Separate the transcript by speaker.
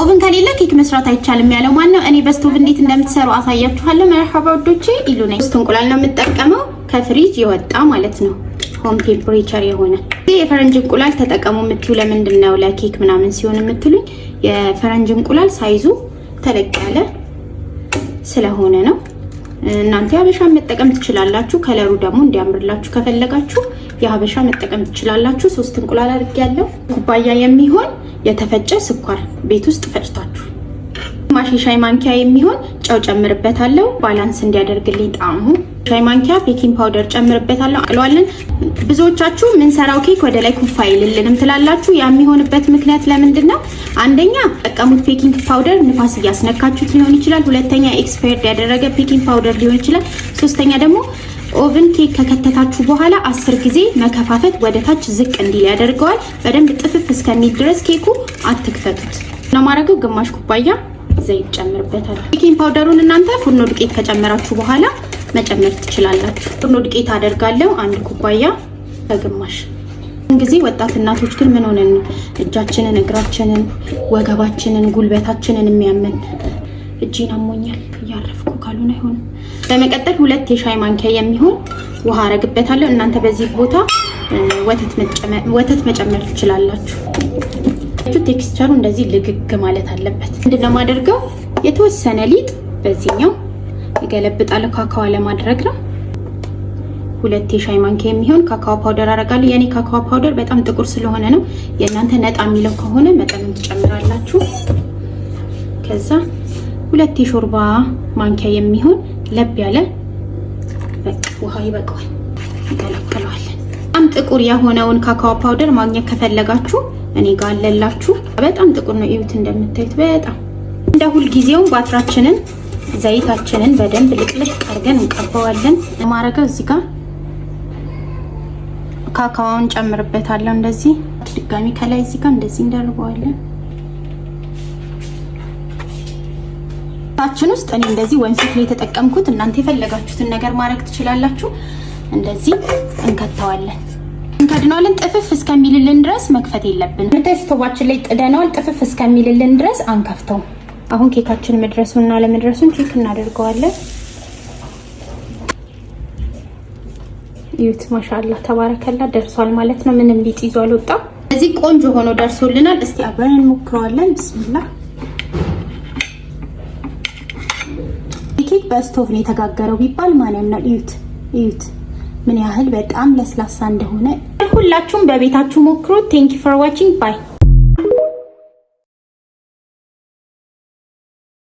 Speaker 1: ኦቨን ከሌለ ኬክ መስራት አይቻልም ያለው ማን ነው? እኔ በስቶቭ እንዴት እንደምትሰሩ አሳያችኋለሁ። መርሐባ ወዶቼ ኢሉ ነኝ። ሶስት እንቁላል ነው የምጠቀመው ከፍሪጅ የወጣ ማለት ነው፣ ሆም ቴምፕሬቸር የሆነ። የፈረንጅ እንቁላል ተጠቀሙ የምትዩ ለምንድን ነው ለኬክ ምናምን ሲሆን የምትሉኝ? የፈረንጅ እንቁላል ሳይዙ ተለቅ ያለ ስለሆነ ነው። እናንተ ያበሻ መጠቀም ትችላላችሁ። ከለሩ ደግሞ እንዲያምርላችሁ ከፈለጋችሁ የሀበሻ መጠቀም ትችላላችሁ። 3 እንቁላል አድርጌያለሁ። ኩባያ የሚሆን የተፈጨ ስኳር ቤት ውስጥ ፈጭታችሁ፣ ግማሽ ሻይ ማንኪያ የሚሆን ጨው ጨምርበታለሁ ባላንስ እንዲያደርግልኝ ጣዕሙ። ሻይ ማንኪያ ቤኪንግ ፓውደር ጨምርበታለሁ። አቅለዋለን። ብዙዎቻችሁ ምን ሰራው ኬክ ወደ ላይ ኩፍ አይልልንም ትላላችሁ። ያ የሚሆንበት ምክንያት ለምንድነው? አንደኛ ተጠቀሙት ቤኪንግ ፓውደር ንፋስ እያስነካችሁት ሊሆን ይችላል። ሁለተኛ ኤክስፓየርድ ያደረገ ቤኪንግ ፓውደር ሊሆን ይችላል። ሶስተኛ ደግሞ ኦቨን ኬክ ከከተታችሁ በኋላ 10 ጊዜ መከፋፈት ወደ ታች ዝቅ እንዲል ያደርገዋል። በደንብ ጥፍፍ እስከሚል ድረስ ኬኩ አትክፈቱት። ለማረገው ግማሽ ኩባያ ዘይት ጨምርበታል። ቤኪንግ ፓውደሩን እናንተ ፉርኖ ዱቄት ከጨመራችሁ በኋላ መጨመር ትችላላችሁ። ፉርኖ ዱቄት አደርጋለሁ 1 ኩባያ ከግማሽ። ጊዜ ወጣት እናቶች ግን ምን ሆነን ነው እጃችንን፣ እግራችንን፣ ወገባችንን፣ ጉልበታችንን የሚያመን? እጄን አሞኛል እያረፍኩ ካልሆነ አይሆንም። በመቀጠል 2 የሻይ ማንኪያ የሚሆን ውሃ አረግበታለሁ። እናንተ በዚህ ቦታ ወተት መጨመር ትችላላችሁ። ቴክስቸሩ እንደዚህ ልግግ ማለት አለበት። ምንድነው ማደርገው? የተወሰነ ሊጥ በዚህኛው ይገለብጣል። ካካዋ ለማድረግ ነው። 2 የሻይ ማንኪያ የሚሆን ካካዋ ፓውደር አረጋለሁ። የኔ ካካዋ ፓውደር በጣም ጥቁር ስለሆነ ነው። የእናንተ ነጣ የሚለው ከሆነ መጠኑን ትጨምራላችሁ። ከዛ 2 የሾርባ ማንኪያ የሚሆን ለብ ያለ ውሃ ይበቃዋል። እንቀላቅለዋለን። በጣም ጥቁር የሆነውን ካካዋ ፓውደር ማግኘት ከፈለጋችሁ እኔ ጋር አለላችሁ። በጣም ጥቁር ነው፣ እዩት እንደምታዩት። በጣም እንደ ሁል ጊዜው ባትራችንን ዘይታችንን በደንብ ልቅልቅ አድርገን እንቀባዋለን። ማረጋው እዚህ ጋር ካካዋውን ጨምርበታለሁ። እንደዚህ ድጋሚ ከላይ እዚህ ጋር እንደዚህ እንደርበዋለን። ታችን ውስጥ እኔ እንደዚህ ወንፊት ላይ ተጠቀምኩት። እናንተ የፈለጋችሁትን ነገር ማድረግ ትችላላችሁ። እንደዚህ እንከተዋለን። እንከድነዋለን። ጥፍፍ እስከሚልልን ድረስ መክፈት የለብንም። ስቶቫችን ላይ ጥደነዋል። ጥፍፍ እስከሚልልን ድረስ አንከፍተው። አሁን ኬካችን መድረሱና ለመድረሱን ቼክ እናደርገዋለን። ዩት ማሻአላ ተባረከላ ደርሷል ማለት ነው። ምንም ሊጥ ይዞ አልወጣም። እዚህ ቆንጆ ሆኖ ደርሶልናል። እስቲ አብረን እንሞክረዋለን። ቢስሚላህ። ኬክ በስቶቭ ነው የተጋገረው ቢባል ማን ያምናል? እዩት ምን ያህል በጣም ለስላሳ እንደሆነ። ሁላችሁም በቤታችሁ ሞክሩት። ቴንክ ዩ ፎር ዋቺንግ ባይ